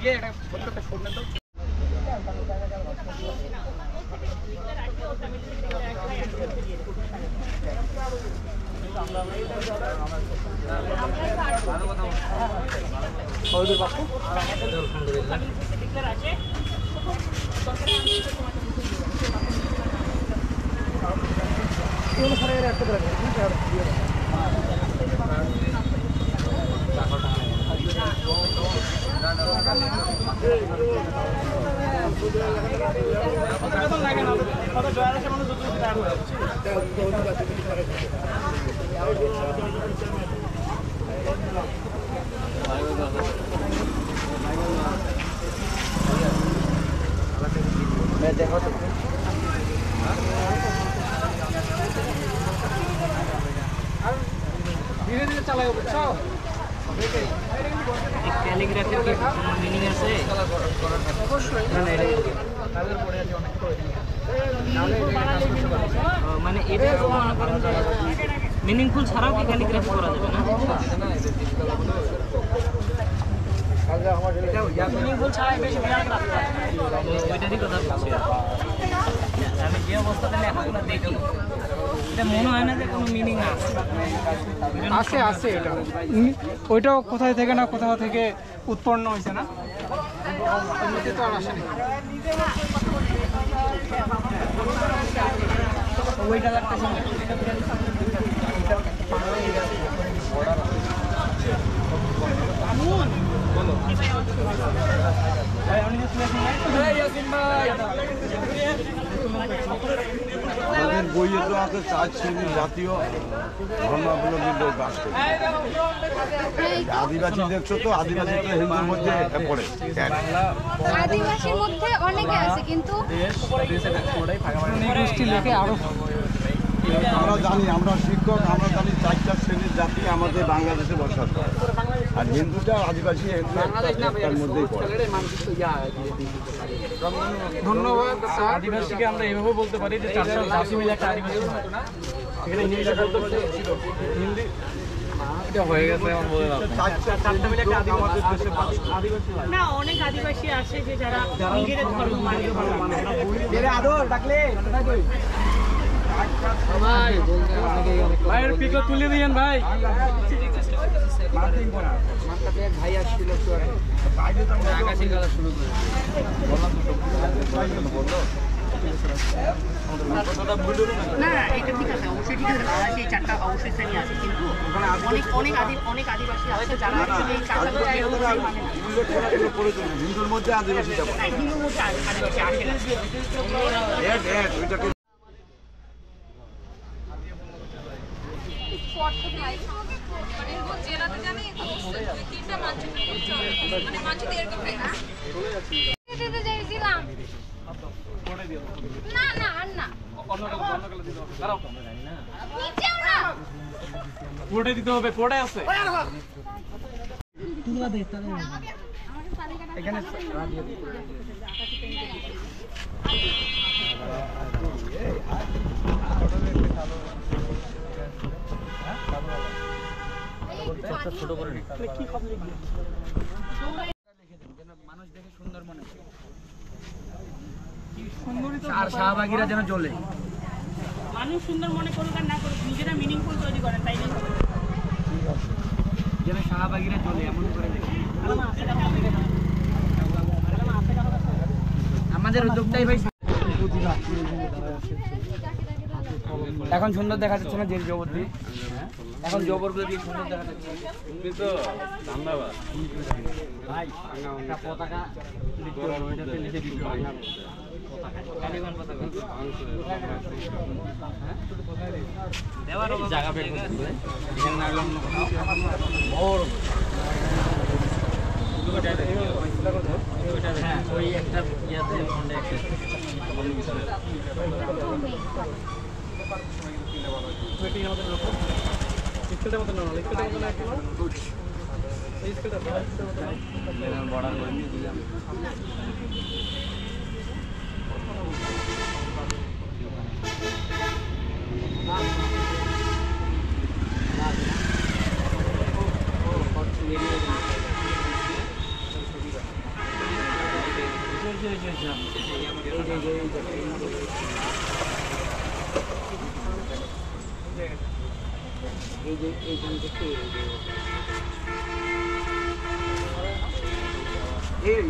গিয়ে এটা ছোট্ট শুনে তো দেখো ধীরে ধীরে চালাও বুঝছো ক্যালিগ্রাফির কি মিনিং আছে অবশ্যই মানে এটা মনে করেন যে মিনিংফুল ছাড়াও কি ক্যালিগ্রাফি করা যাবে না মিনিংফুল ছাড়াই বেশি ওইটারই কথা বলছি আমি যে অবস্থাতে লেখাগুলো দেখি এটা মনে হয় না যে কোনো মিনিং আছে আছে এটা ওইটাও কোথায় থেকে না কোথাও থেকে উৎপন্ন হয়েছে না তো আর আসেনি ওইটা আমাদের বইয়ে তো আছে 4 শ্রেণীর জাতীয় ধর্মাবলম্বী লোক বাস করে আদিবাসী দেখছো তো আদিবাসী তো হিন্দুর মধ্যে পড়ে আদিবাসীর মধ্যে অনেকে আছে কিন্তু আমরা জানি আমরা শিক্ষক আমরা জানি 4টা শ্রেণীর জাতি আমাদের বাংলাদেশে বসবাস করে আর হিন্দুটা আদিবাসী তার মধ্যেই পড়ে ধন্যবাদ আদিবাসীকে আমরা এভাবে বলতে পারি যে 4টা জাতি মিলে একটা আদিবাসী এখানে হিন্দিটা বলতে ছিল হিন্দি এটা হয়ে গেছে এখন বলে দাও 4টা মিলে একটা আদিবাসী না অনেক আদিবাসী আছে যে যারা নিজেদের ধর্ম মানে এর আদর ডাকলে ভাই বলতে ভাইয়ের পিকো তুলে দিয়েন ভাই মার্কিং করা মানটাতে এক ভাই আসছিল তো বাইরে তো আকাশী গালা শুরু করে বললাম তো বললো না এটা ঠিক আছে অবশ্যই ঠিক আছে বাংলাদেশে এই 4টা অবশ্যই শ্রেণী আছে কিন্তু অনেক আদিবাসী আছে যারা এই 4টা মানে হিন্দুর মধ্যে আদিবাসীটা হিন্দুর মধ্যে আদিবাসী আসে না পুরোটাই দিতে হবে পুরোটাই আছে এখানে ছোট করে কি খবর মানুষ দেখে সুন্দর মনে আর শাহবাগীরা যেন জ্বলে মানুষ সুন্দর মনে করুক আর না করুক নিজেরা মিনিংফুল তৈরি করেন তাই যেন শাহবাগীরা জ্বলে এমন করে দেখি আমাদের উদ্যোগটাই ভাই এখন সুন্দর দেখা যাচ্ছে না যে জবরদস্তি এখন জবরগুলো দিয়ে সুন্দর দেখা যাচ্ছে তো ধন্যবাদ ভাই একটা পতাকা ওইটাতে লিখে দিতে হবে কালীগঞ্জ পতাকা দেওয়ার জায়গা বের করতে এখানে না গেলাম বড় হ্যাঁ ওই একটা ইয়াতে ফন্ডে একটা স্কেলটার মতো না স্কেলটার মতো না একটা এই স্কেলটা বড় করে দিয়ে দিলাম এই